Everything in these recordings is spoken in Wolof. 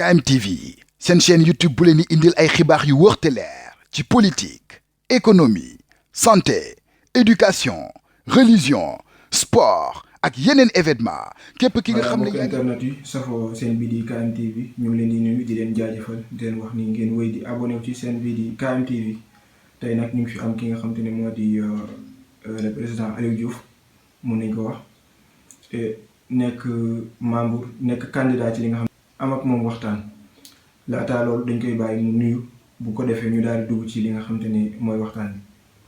KMTV seen chaîne YouTube bu leen di indil ay xibaar yu wóor te leer ci politique économie santé éducation religion sport ak yeneen événement képp ki nga xam ne mbokk internet yi safoo seen bii di KMTV ñu ngi leen di nuyu di leen jaajëfal di leen wax ni ngeen wéy di abonné ci seen bii di KMTV tey nag ñu ngi fi am ki nga xam te ne moo di le président Aliou Diouf mun nañ ko wax nekk membre nekk candidat ci li nga xam am ak moom waxtaan laataa loolu dañ koy bàyyi mu nuyu bu ko defee ñu daal di dugg ci li nga xam te ne mooy waxtaan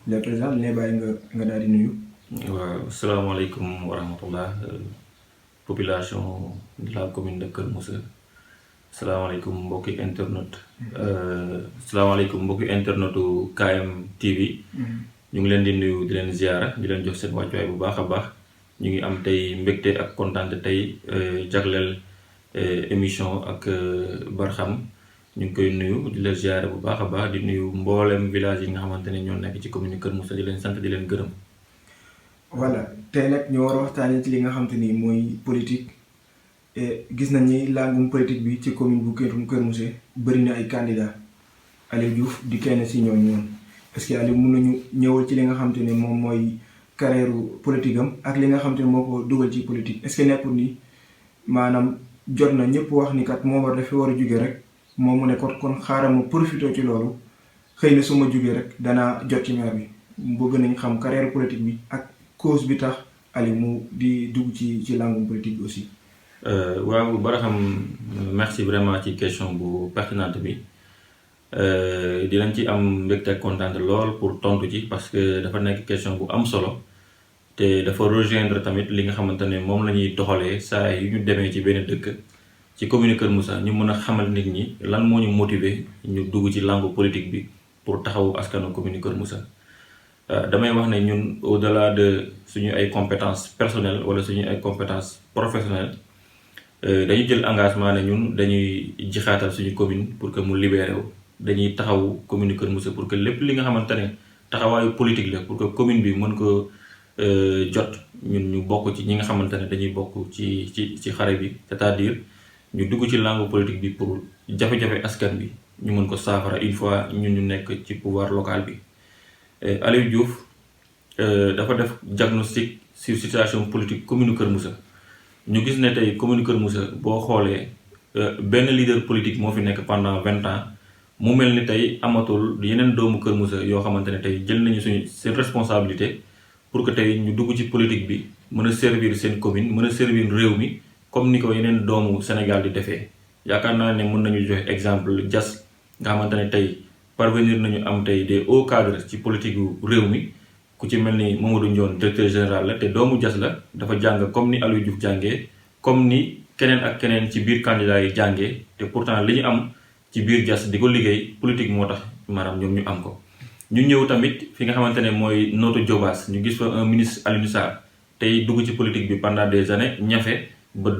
bi le président dañ lay bàyyi nga daal di nuyu. waaw salaamaaleykum wa rahmatullah population de la commune de Kër Moussa salaamaaleykum mbokki internet salaamaaleykum mbokki internetu KMTV ñu ngi leen di nuyu di leen ziara di leen jox seen wàccuwaay bu baax a baax ñu ngi am tey mbégte ak kontaan tey jagleel émission ak Barham ñu ngi koy nuyu di la ziara bu baax a baax di nuyu mboolem village yi nga xamante ne ñoo nekk ci commune Kër Moussa di leen sant di leen gërëm. voilà tey nag ñoo war a waxtaanee ci li nga xam te ni mooy politique gis nañ ni langum politique bi ci commune bu Kër Moussa bëri na ay candidats Aliou Diouf di kenn si ñooñu noonu est-ce que Aliou mun nañu ñëwal ci li nga xam te ne moom mooy carrière politique am ak li nga xam te ne moo ko dugal ci politique est-ce que nekkul ni maanaam jot na ñëpp wax ni kat moom dafa war a jóge rek moom mu ne kon xaaral ma profité ci loolu xëy na su ma jógee rek danaa jot ci maire bi bëgg nañ xam carrière politique bi ak. cause bi tax Aliou mu di dugg ci langum politique bi aussi. waaw Barham merci vraiment ci question bu pertinente bi dinañ ci am mbégte ak kontaan lool pour tontu ci parce que dafa nekk question bu am solo te dafa rejoindre tamit li nga xamante ne moom la ñuy doxalee saa yu ñu demee ci benn dëkk ci commune Kër Moussa ñu mën a xamal nit ñi lan moo ñu motiver ñu dugg ci langue politique bi pour taxawu askanu commune Kër Moussa. damay wax ne ñun au-delà de suñu ay compétences personnelles wala suñu ay compétences professionnelles dañuy jël engagement ne ñun dañuy jixaatal suñu commune pour que mu libéré wu dañuy taxawu commune Kër Moussa pour que lépp li nga xamante ne taxawaayu politique la pour que commune bi mën ko jot ñun ñu bokk ci ñi nga xamante ne dañuy bokk ci xare bi c'est-à-dire ñu dugg ci langue politique bi pour jafe-jafe askan bi ñu mën ko saafara une fois ñun ñu nekk ci pouvoir local bi. Aliou Diouf dafa def diagnostic sur situation politique commune Kër Moussa ñu gis ne tey commune Kër Moussa boo xoolee benn leader politique moo fi nekk pendant 20 ans mu mel ni tey amatul yeneen doomu Kër Moussa yoo xamante ne tey jël nañu seen responsabilité pour que tey ñu dugg ci politique bi mën a servir seen commune mën a servir réew mi comme ni ko yeneen doomu Sénégal di defee yaakaar naa ne mën nañu joxe exemple Diass nga xamante ne tey. parvenir nañu am tey des hauts cadres ci politique gu réew mi ku ci mel ni Mamadou Ndione directeur général la te doomu Diass la dafa jàng comme ni Aliou Diouf jàngee comme ni keneen ak keneen ci biir candidat yi jàngee te pourtant li ñu am ci biir Diass di ko liggéey politique moo tax maanaam ñoom ñu am ko. ñu ñëw tamit fi nga xamante ne mooy Notto Diobass ñu gis fa un ministre Alioune Sarr tey dugg ci politique bi pendant des années ñafe ba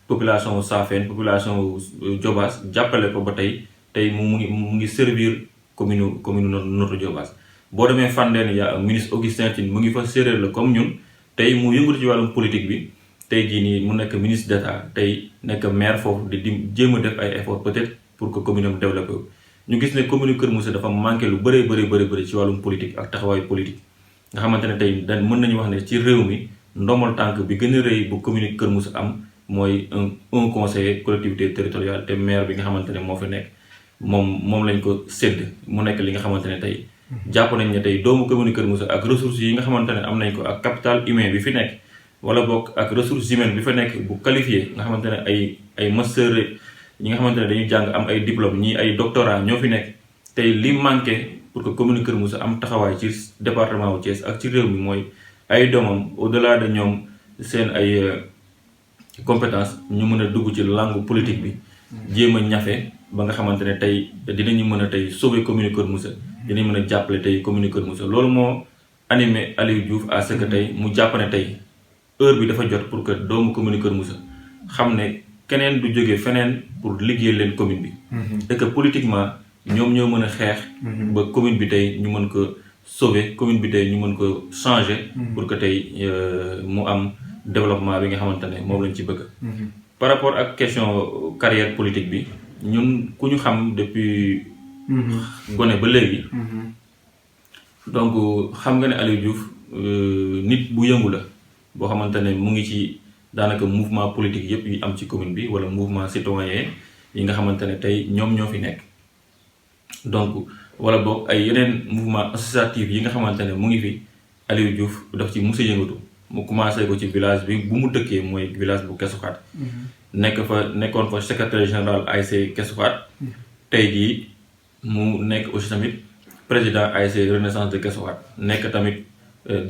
population Saafeen population Diobass jàppale ko ba tey mu ngi servir. commune Notto Diobass boo demee Fandène yaa ministre Augustin Tine mu ngi fa séeréer la comme ñun tey mu yëngatu ci wàllum politique bi tey jii nii mu nekk ministre d'État tey nekk maire foofu di jéem a def ay effort peut-être pour que commune am développé wu ñu gis ne commune Kër Moussa dafa manqué lu bëri ci wàllum politique ak taxawaayu politique nga xamante ne tey mën nañu wax ne ci réew mi ndomal tànk bi gën a rëy bu commune Kër Moussa am mooy un conseiller collectivité territoriale te maire bi nga xamante ne moo fi nekk moom lañ ko sédd mu nekk li nga xamante ne tey jàpp nañ ne tey doomu commune Kër Moussa ak ressources yi nga xamante ne am nañ ko ak capital humain bi fi nekk wala bokk ak ressources humaines bi fa nekk bu qualifié nga xamante ne ay master yi nga xamante ne dañuy jàng am ay diplôme ñii ay doctorat ñoo fi nekk tey li manqué pour que commune Kër Moussa am taxawaay ci département wu Thiès ak ci réew mi mooy ay doomam au-delà de ñoom seen ay compétence ñu mën a dugg ci langue politique bi jéem a ñafe ba nga xamante ne tey dinañu mën a tey sauver commune Kër Moussa dinañ mën a jàppale tey commune Kër Moussa loolu moo animé Aliou Diouf à ce que tey mu jàpp ne tey heure bi dafa jot pour que doomu commune Kër Moussa xam ne keneen du jógee feneen pour liggéey leen commune bi. et que politiquement ñoom ñoo mën a xeex. ba commune bi tey ñu mën ko sauver commune bi tey ñu mën ko changer. pour que tey mu am développement bi nga xamante ne moom lañ ci bëgg. par rapport ak question carrière politique bi ñun ku ñu xam depuis gone ba léegi donc xam nga ne Aliou Diouf nit bu yëngu la boo xamante ne mu ngi ci daanaka mouvement politique yëpp yi am ci commune bi wala mouvement citoyen yi nga xamante ne tey ñoom ñoo fi nekk donc wala boog ay yeneen mouvement associatif yi nga xamante ne mu ngi fi Aliou Diouf daf ci mos a yëngatu mu commencé ko ci village bi bu mu dëkkee mooy village bu Kesuxaat nekkoon fa secrétaire général ASC Kesuxaat tey jii mu nekk aussi tamit président ASC Renaissance de Kesuxaat nekk tamit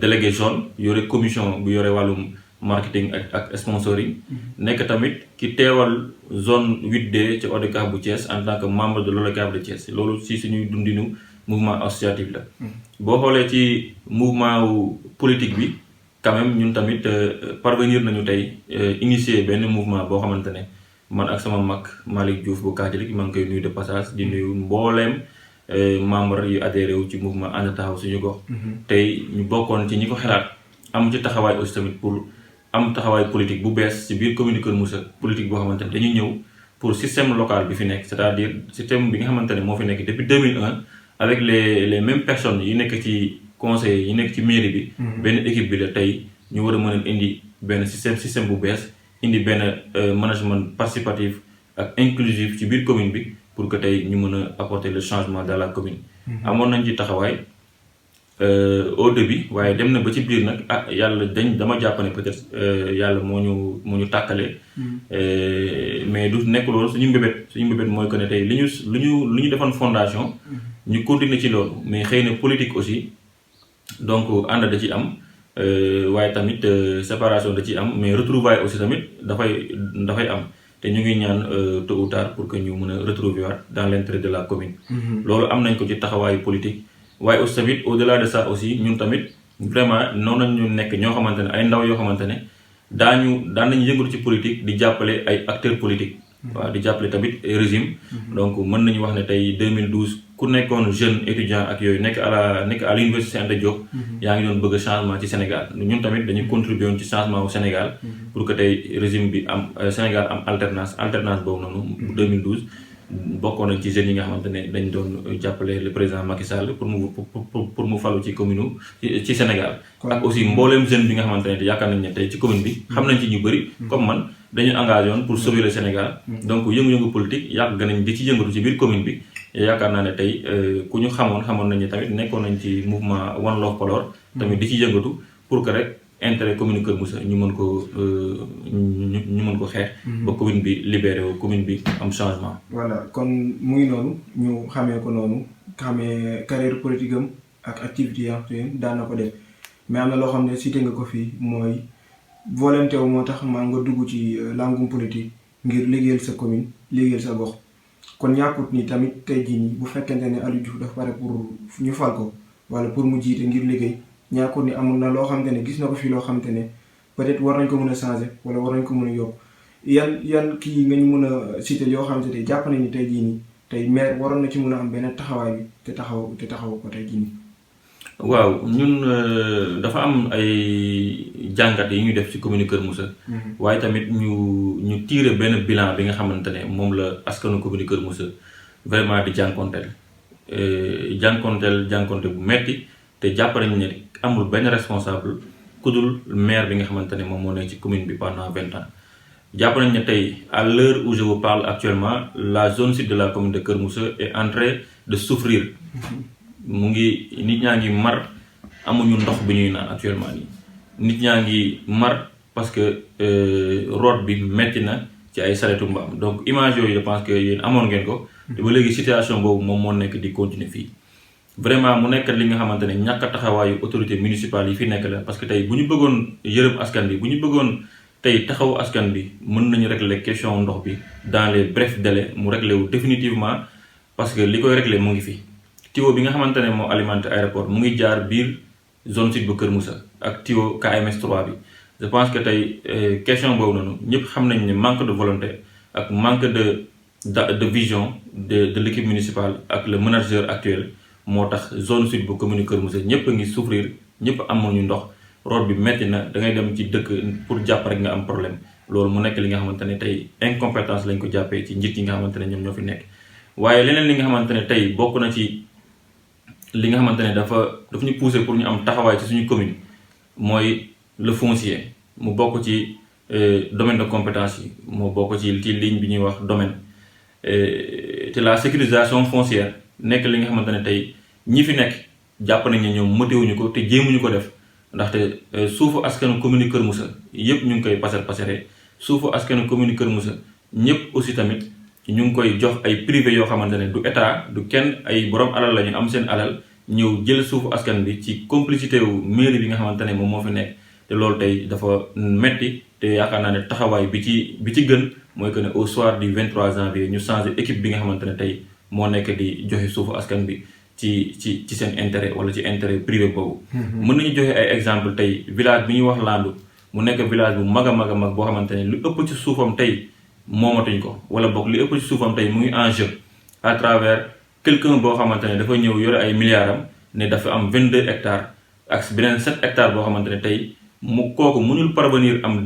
délégué zone yore commission bu yore wàllum marketing ak sponsoring nekk tamit ki teewal zone 8D ci ODCAV bu Thiès en tant que membre de l'ODCAV de Thiès loolu si suñuy dundinu mouvement associatif la boo xoolee ci mouvement wu politique bi quand même ñun tamit parvenir nañu tey initier benn mouvement boo xamante ne man ak sama mag Malick Diouf bu Kajalik maa ngi koy nuyu de passage di nuyu mbooleem membre yu adhéré wu ci mouvement ànd taxaw suñu gox tey ñu bokkoon ci ñi ko xalaat am ci taxawaay aussi tamit pour am taxawaay politique bu bees ci biir commune Kër Moussa politique boo xamante ne dañuy ñëw pour système local bi fi nekk c'est-à-dire système bi nga xamante ne moo fi nekk depuis 2001 avec les mêmes personnes yi nekk ci conseil yi nekk ci mairie bi benn équipe bi la tey ñu war a mën a indi benn système bu bees indi benn management participatif ak inclusif ci biir commune bi pour que tey ñu mën a apporter le changement dans la commune amoon nañ ci taxawaay au début waaye dem na ba ci biir nag yàlla dama jàpp ne peut-être yàlla moo ñu tàkkale mais du nekk loolu suñu mbébét mooy que ne tey lu ñu defoon fondation ñu continuer ci loolu mais xëy na politique aussi donc ànd da ci am waaye tamit séparation da ci am mais retrouvailles aussi tamit dafay am te ñu ngi ñaan tôt ou tard pour que ñu mën a retrouver waat dans l'intérêt de la commune loolu am nañ ko ci taxawaayu politique waaye aussi tamit au-delà de ça aussi ñun tamit vraiment noonu nañ ñu nekk ñoo xamante ne ay ndaw yoo xamante ne daan nañu yëngatu ci politique di jàppale ay acteurs politiques waaw di jàppale tamit régime donc mën nañu wax ne tey 2012 ku nekkoon jeune étudiant ak yooyu nekk à l'université Anta Diop yaa ngi doon bëgg changement ci Sénégal ñun tamit dañuy contribuer woon ci changement au Sénégal pour que tey régime bi am Sénégal am alternance boobu noonu 2012 bokkoon nañ ci jeunes yi nga xamante ne dañ doon jàppale le président Macky Sall pour mu falu ci commune ci Sénégal ak aussi mbooleem jeune bi nga xamante ne yaakaar nañ ne tey ci commune bi xam nañ ci ñu bëri comme man dañu engagé woon pour sauver le Sénégal donc yëngu-yëngu politique yàgg nañ di ci yëngatu ci biir commune bi yaakaar naa ne tey ku ñu xamoon nañ ne tamit nekkoon nañ ci mouvement One Love Podor tamit di ci yëngatu pour que rek intérêt commune Kër Moussa ñu mën ko xeex ba commune bi libéré wu commune bi am changement voilà kon muy noonu ñu xamee ko noonu xamee carrière politique am ak activité yi daan na ko def mais am na loo xam ne cité nga ko fii mooy volonté wu moo tax maa nga dugg ci langum politique ngir liggéeyal sa commune liggéeyal sa gox kon ñàkkut ni tamit tey jii nii bu fekkente ne Aliou Diouf dafa pare pour ñu fal ko wala pour mu jiite ngir liggéey ñàkkut ni amul na loo xamante ne gis na ko fii loo xamante ne peut-être war nañ ko mën a changer wala war nañ ko mën a yokk yan kii nga ñu mën a citer yoo xamante ne jàpp nañ ni tey jii nii tey maire waroon na ci mën a am benn taxawaay bi te taxaw ko tey jii nii. waaw ñun dafa am ay jàngat yi ñu def ci commune Kër Moussa waaye tamit ñu tirer benn bilan bi nga xamante ne moom la askanu commune Kër Moussa vraiment di jànkonteel bu metti te jàpp nañu ne amul benn responsable ku dul maire bi nga xamante ne moom moo nekk ci commune bi pendant 20 ans jàpp nañu ne tey à l'heure où je vous parle actuellement la zone sud de la commune de Kër Moussa est en train de souffrir nit ñaa ngi mar amuñu ndox bi ñuy naan actuellement nii nit ñaa ngi mar parce que route bi metti na ci ay saretu mbaam donc image yooyu je pense que yéen amoon ngeen ko te ba léegi situation boobu moom moo nekk di continuer fii vraiment mu nekk li nga xamante ne ñàkk a taxawaayu autorité municipale yi fi nekk la parce que tey bu ñu bëggoon yërëm askan bi bu ñu bëggoon tey taxawu askan bi mën nañu régler question ndox bi dans les brefs délais mu régler wu définitivement parce que li koy régler mu ngi fi tuyau bi nga xamante ne moo alimenté aéroport mu ngi jaar biir zone sud bu Kër Moussa ak tuyau KMS 3 bi je pense que tey question boobu noonu ñëpp xam nañ ne manque de volonté ak manque de vision de l'équipe municipale ak le manager actuel moo tax zone sud bu commune Kër Moussa ñëpp a ngi souffrir ñëpp amuñu ndox route bi metti na da ngay dem ci dëkk pour jàpp rek nga am problème loolu mu nekk li nga xamante ne tey incompétence lañ ko jàppee ci njiit yi nga xamante ne ñoom ñoo fi nekk. waaye leneen li nga xamante ne tey bokk na ci li nga xamante ne dafa ñu pousser pour ñu am taxawaay ci suñu commune mooy le foncier mu bokk ci domaine de compétence yi moo bokk ci ligne bi ñuy wax domaine te la sécurisation foncière nekk li nga xamante ne tey ñi fi nekk jàpp nañ ne ñoom mëtewuñu ko te jéemuñu ko def ndaxte suufu askanu commune Kër Moussa yëpp ñu ngi koy passer suufu askanu commune Kër Moussa ñëpp aussi tamit ñu ngi koy jox ay privé yoo xamante ne du état du kenn ay borom alal la ñu am seen alal ñëw jël suufu askan bi ci complicité wu mairie bi nga xamante ne moom moo fi nekk te loolu tey dafa metti te yaakaar naa ne taxawaay bi ci gën mooy que ne au soir du 23 janvier ñu changé équipe bi nga xamante ne tey moo nekk di joxe suufu askan bi ci seen intérêt wala ci intérêt privé boobu. mën nañu joxe ay exemple tey village bi ñuy wax Landu mu nekk village bu mag a mag a mag boo xamante ne lu ëpp ci suufam tey moomatuñ ko wala boog li ëpp ci suufam tey mu ngi en jeu à travers quelqu'un boo xamante ne dafa ñëw yore ay milliards am ne dafa am 22 hectares ak beneen 7 hectares boo xamante ne tey mu kooku mënul parvenir am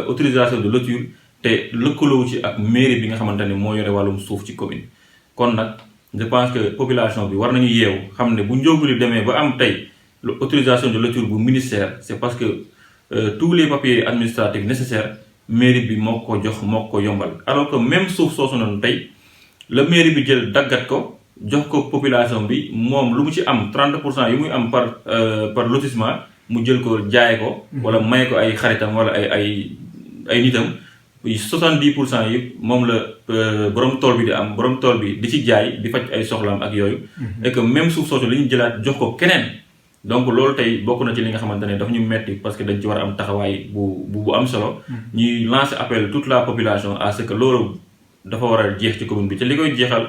autorisation de lotir te lëkkaloo ci ak mairie bi nga xamante ne moo yore wàllum suuf ci commune. kon nag je pense que population bi war nañu yeewu xam ne bu njóobuli demee ba am tey autorisation de lotir bu ministère c'est parce que tous les papiers administratifs nécessaires mairie bi moo ko jox moo ko yombal alors que même suuf soosu noonu tey la mairie bi jël daggat ko jox ko population bi moom lu mu ci am 30% yi muy am par lotissement mu jël ko jaay ko wala may ko ay xaritam wala ay nitam 70% yi moom la borom tool bi di am borom tool bi di ci jaay di faj ay soxlaam ak yooyu et que même suuf soosu la ñu jëlaat jox ko keneen donc loolu tey bokk na ci li nga xamante ne daf ñu metti parce que dañ ci war a am taxawaay bu am solo ñuy lancer appel toute la population à ce que loolu dafa war a jeex ci commune bi te li koy jeexal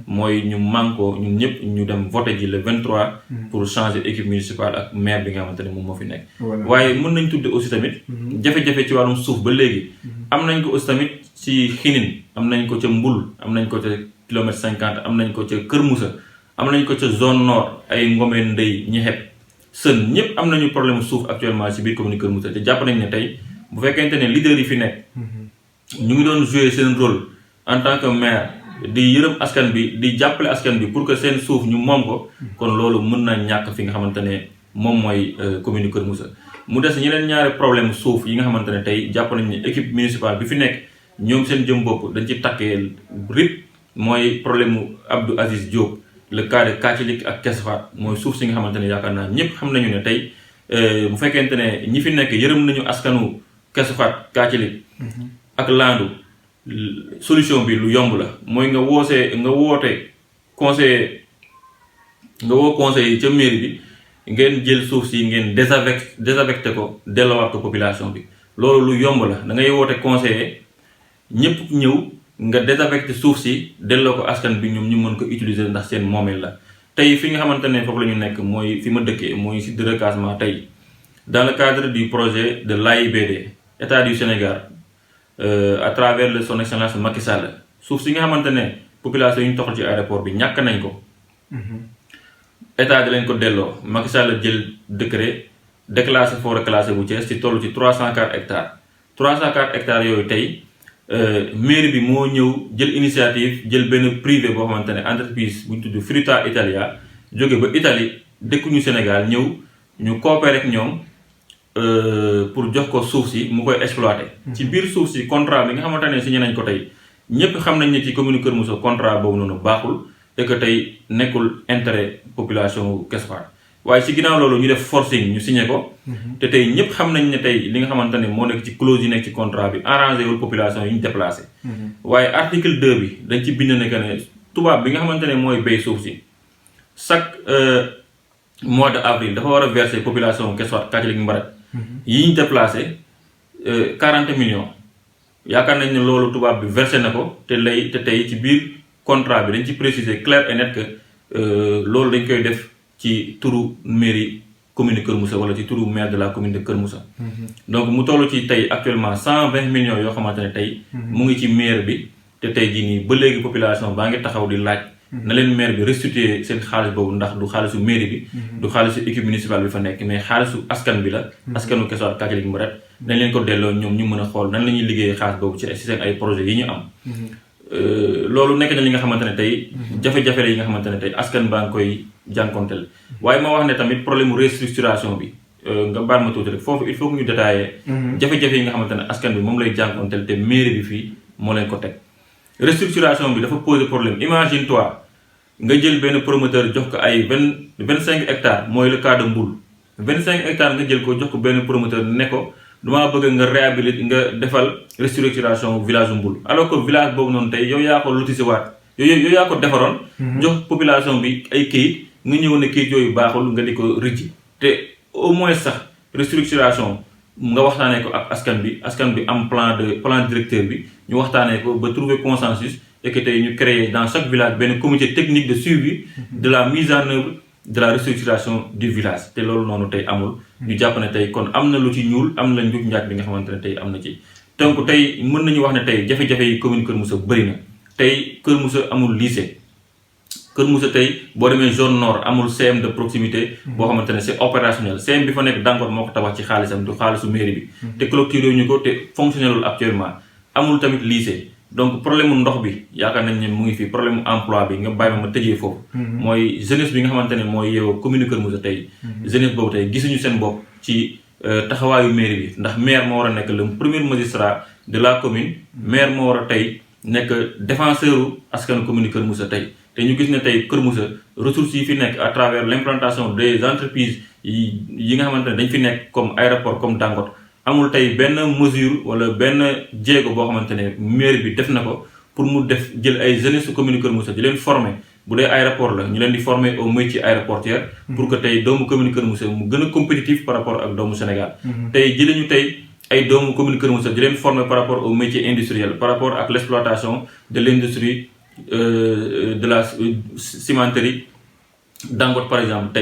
mooy ñu mànkoo ñun ñëpp ñu dem voter ji le 23 pour changer équipe municipale ak maire bi nga xamante ne moom moo fi nekk waaye mën nañ tudde aussi tamit jafe-jafe ci wàllum suuf ba léegi am nañ ko aussi tamit ci Xinin am nañ ko ca Mbul am nañ ko ca kilomètre 50 am nañ ko ca Kër Moussa am nañ ko ca zone nord ay Ngomeen Ndey Ñexet Sën ñëpp am nañu problème suuf actuellement ci biir commune Kër Moussa te jàpp nañ ne tey bu fekkente ne leader yi fi nekk ñu ngi doon jouer seen rôle en tant que maire di yërëm askan bi di jàppale askan bi pour que seen suuf ñu moom ko kon loolu mën na ñàkk fi nga xamante ne moom mooy commune Kër Moussa mu des ñeneen ñaari problème suuf yi nga xamante ne tey jàpp nañ ne équipe municipale bi fi nekk ñoom seen jëm bopp dañ ci takkee rip mooy problème mu Abdou Aziz Diop le cas de Katilik ak Kesfaat mooy suuf si nga xamante ne yaakaar naa ñëpp xam nañu ne tey bu fekkente ne ñi fi nekk yërëm nañu askanu Kesfaat Katilik ak Landu solution bi lu yomb la mooy nga woote conseiller nga woo conseiller yi ca mairie bi ngeen jël suuf si ngeen désaffecté ko delloowaat ko population bi loolu lu yomb la da ngay woote conseiller ñëpp ñëw nga désaffecté suuf si delloo ko askan bi ñoom ñu mën ko utiliser ndax seen moomeel la tey fi nga xamante ne foofu la ñu nekk mooy fi ma dëkkee mooy site de recasement tey dans le cadre du projet de l'AIBD État du Sénégal à travers son excellence Macky Sall suuf si nga xamante ne population yi ñu toxal ci aéroport bi ñàkk nañ ko état di leen ko delloo Macky Sall jël décret déclassé forêt classée bu Thiès ci toll ci 304 hectares 304 hectares yooyu tey mairie bi moo ñëw jël initiative jël benn privé boo xamante ne entreprise bu ñu tudd Fruta Italia jóge ba Italie dëkkuñu Sénégal ñëw ñu coopérer ak ñoom pour jox ko suuf si mu koy exploiter. ci biir suuf si contrat bi nga xamante ne signé nañ ko tey ñëpp xam nañ ne ci commune Kër Moussa contrat boobu noonu baaxul et que tey nekkul intérêt population Kesfaat waaye ci ginnaaw loolu ñu def forcing ñu signé ko. te tey ñëpp xam nañ ne tey li nga xamante ne moo nekk ci clause yi nekk ci contrat bi arrangé wul population yi ñu déplacé. waaye article 2 bi dañ ci bind ne que ne tubaab bi nga xamante ne mooy béy suuf si chaque mois de avril dafa war a verser population Kesfaat Katilik Mbarak yi ñu déplacé 40 millions yaakaar nañ ne loolu tubaab bi versé na ko te tey ci biir contrat bi dañ ci préciser clair et net que loolu dañ koy def ci turu mairie commune Kër Moussa wala ci turu maire de la commune de Kër Moussa. donc mu toll ci tey actuellement 120 millions yoo xamante ne tey mu ngi ci maire bi te tey jii nii ba léegi population baa ngi taxaw di laaj na leen maire bi restituer seen xaalis boobu ndax du xaalisu mairie bi du xaalisu équipe municipale bi fa nekk mais xaalisu askan bi la askanu Kesfaat Katilik Mbarak dañ leen ko delloo ñoom ñu mën a xool nan la ñuy liggéeyee xaalis boobu ci seen ay projets yi ñu am. loolu nekk na li nga xamante ne tey jafe-jafe la yi nga xamante ne tey askan baa ngi koy jànkonteel waaye ma wax ne tamit problème restructuration bi nga baal ma tuuti rek foofu il faut que ñu détailler jafe-jafe yi nga xamante ne askan bi moom lay jànkonteel te mairie bi fii moo leen ko teg restructuration bi dafa poser problème imagine toi nga jël benn promoteur jox ko ay 25 hectares mooy le cas de Mboul 25 hectares nga jël ko jox ko benn promoteur ne ko damaa bëgg nga réhabiliter nga defal restructuration village Mboul alors que village boobu noonu tey yow yaa ko lotissé waat yow yaa ko defaroon jox population bi ay kayit nga ñëw ne kayit yooyu baaxul nga di ko rëcc te au moins sax restructuration nga waxtaanee ko ak askan bi am plan directeur bi ñu waxtaanee ko ba trouver consensus et que tey ñu créer dans chaque village benn comité technique de suivi de la mise en œuvre de la restructuration du village te loolu noonu tey amul ñu jàpp ne tey kon am na lu ci ñuul am na njuuj njaaj bi nga xamante ne tey am na ci donc tey mën nañu wax ne tey jafe-jafe yi commune Kër Moussa bëri na tey Kër Moussa amul lycée Kër Moussa tey boo demee zone nord amul CM de proximité boo xamante ne c'est opérationnel CM bi fa nekk Dangote moo ko tabax ci xaalisam du xaalisu mairie bi te clôturé ñu ko te fonctionnel actuellement amul tamit lycée donc problème mu ndox bi yaakaar nañ ne mu ngi fii problème mu emploi bi nga bàyyi ma tëjee foofu mooy jeunesse bi nga xamante ne mooy yeewoo commune Kër Moussa tey jeunesse boobu tey gisuñu seen bopp ci taxawaayu mairie bi ndax maire moo war a nekk le premier magistrat de la commune maire moo war a tey nekk défenseur askanu commune Kër Moussa tey te ñu gis ne tey Kër Moussa ressources yi fi nekk à travers l'implantation des entreprises yi nga xamante ne dañ fi nekk comme aéroport comme Dangote amul tey benn mesure wala benn jéego boo xamante ne maire bi def na ko pour mu def jël ay jeunesse su commune Kër Moussa di leen former bu dee aéroport la ñu leen di former au métier aéroportuaire pour que tey doomu commune Kër Moussa mu gën a compétitif par rapport ak doomu Sénégal tey jëlee ñu tey ay doomu commune Kër Moussa di leen former par rapport au métier industriel par rapport ak l'exploitation de l'industrie de la cimenterie Dangote par exemple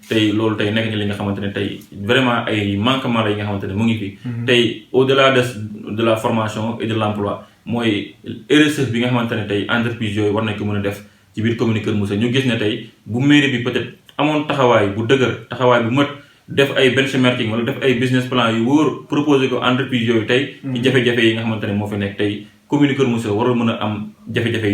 tey loolu tey nekk na li nga xamante ne tey vraiment ay manquement la yi nga xamante ne mu ngi fi tey au-delà de la formation et de l'emploi mooy RSE bi nga xamante ne tey entreprise yooyu war nañ ko mën a def ci biir commune Kër Moussa ñu gis ne tey bu mairie bi peut-être amoon taxawaay bu dëgër taxawaay bu mët def ay benchmarking wala def ay business plan yu wóor proposé ko entreprise yooyu tey ci jafe-jafe yi nga xamante ne moo fi nekk tey commune Kër Moussa warul mën a am jafe-jafe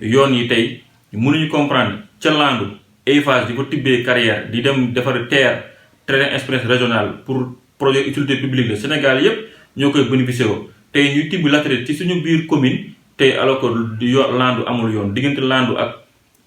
yoon yi tey mënuñu comprendre ca Landu Eiffage di ko tibbee carrière di dem defar train express régional pour projet utilité publique de Sénégal yépp ñoo koy bénéficier woo tey ñuy tibb latérite ci suñu biir commune tey alors que Landu amul yoon diggante Landu ak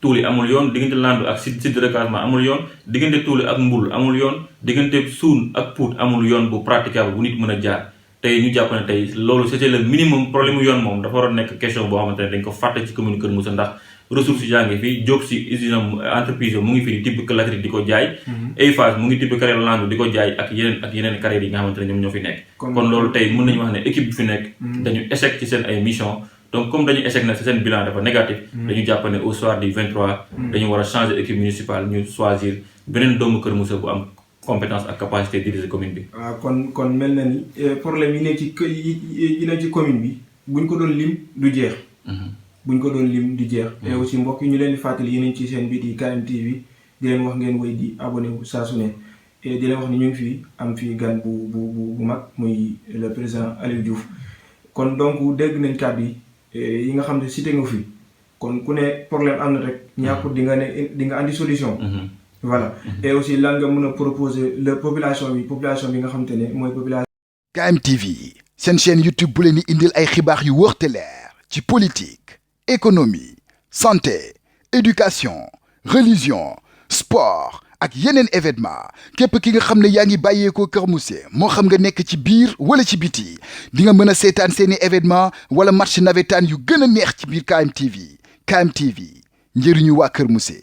Tuuli amul yoon diggante Landu ak site de recasement amul yoon diggante Tuuli ak Mbul amul yoon diggante Suun ak Pout amul yoon bu praticable bu nit mën a jaar tey ñu jàpp ne tey loolu c'était le minimum problème mu yoon moom dafa war a nekk question boo xamante ne dañ ko fàtte ci commune Kër Moussa ndax ressources yaa ngi fi Diop si usine entreprise mu ngi fi di tibb latérite di ko jaay Eiffage mu ngi tibb carrière Landu di ko jaay ak yeneen carrière yi nga xamante ne ñoom ñoo fi nekk kon loolu tey mën nañu wax ne équipe bi fi nekk dañu échec ci seen ay mission donc comme dañu échec nag ci seen bilan dafa négatif dañu jàpp ne au soir du 23 dañu war a changer équipe municipale ñu choisir beneen doomu Kër Moussa bu am compétence ak capacité diriger commune bi waaw kon mel na ni problème yi nekk ci commune bi buñ ko doon lim du jeex et aussi mbokk yi ñu leen di fàttali yeneen ci seen biir yi KMTV di leen wax ngeen woy di abonné wu saa su ne et di leen wax ni ñu ngi fii am fii gan bu mag muy le président Aliou Diouf kon donc dégg nañ kàddu yi nga xam ne cité nga fi kon ku ne problème am na rek ñàkkut di nga andi solution voilà et aussi lan nga mën a proposer la population bi nga xam te ne mooy population KMTV seen chaîne YouTube bu leen di indil ay xibaar yu wóor te leer ci politique économie santé éducation religion sport ak yeneen événement képp ki nga xam ne yaa ngi bàyyeekoo Kër Moussa moo xam nga nekk ci biir wala ci biti di nga mën a seetaan seeni événement wala match navétane yu gën a neex ci biir KMTV njëriñu waa Kër Moussa